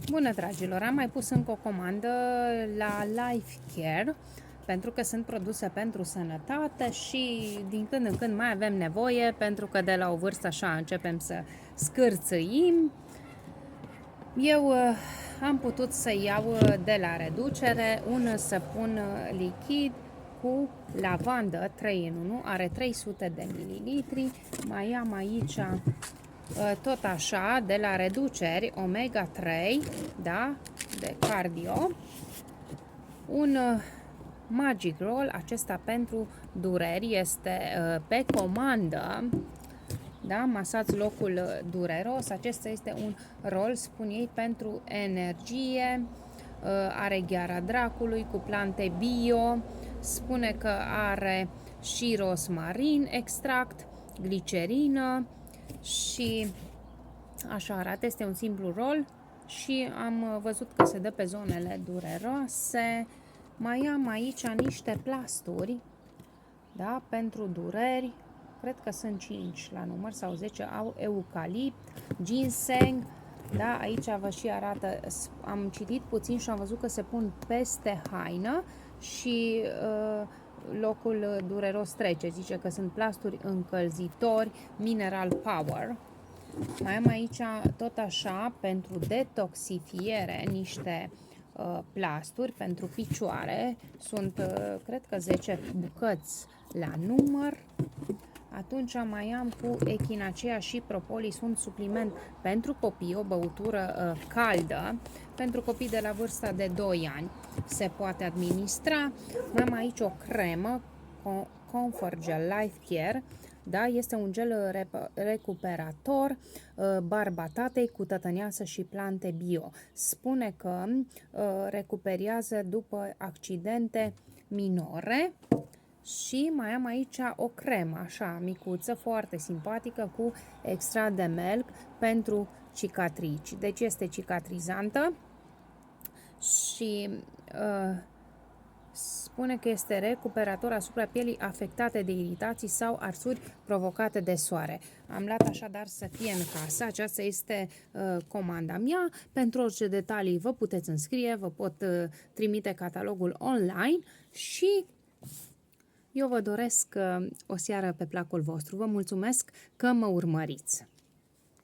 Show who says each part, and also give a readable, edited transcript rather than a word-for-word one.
Speaker 1: Bună, dragilor! Am mai pus încă o comandă la Life Care pentru că sunt produse pentru sănătate și din când în când mai avem nevoie, pentru că de la o vârstă așa începem să scârțâim. Eu am putut să iau de la reducere un săpun lichid cu lavandă 3 în 1, are 300 de mililitri. Mai am aici tot așa, de la reduceri, omega 3, da, de cardio, un Magic Roll, acesta pentru dureri, este pe comandă, da, masați locul dureros. Acesta este un rol, spun ei, pentru energie, are gheara dracului cu plante bio, spune că are și rosmarin extract, glicerină și așa arată. Este un simplu rol și am văzut că se dă pe zonele dureroase. Mai am aici niște plasturi, da, pentru dureri. Cred că sunt 5 la număr sau 10, au eucalipt, ginseng, da, aici vă și arată, am citit puțin și am văzut că se pun peste haină și locul dureros trece, zice că sunt plasturi încălzitori, mineral power. Mai am aici tot așa pentru detoxifiere niște plasturi pentru picioare, sunt cred că 10 bucăți la număr. Atunci mai am cu echinacea și propolis, un supliment pentru copii, o băutură caldă, pentru copii de la vârsta de 2 ani se poate administra. Mai am aici o cremă, Comfort Gel Life Care, da, este un gel recuperator, barbatatei cu tătăneasă și plante bio. Spune că recuperează după accidente minore. Și mai am aici o cremă, așa, micuță, foarte simpatică, cu extract de melc pentru cicatrici. Deci este cicatrizantă și spune că este recuperator asupra pielii afectate de iritații sau arsuri provocate de soare. Am luat așadar să fie în casă. Aceasta este comanda mea. Pentru orice detalii vă puteți înscrie, vă pot trimite catalogul online și eu vă doresc o seară pe placul vostru. Vă mulțumesc că mă urmăriți!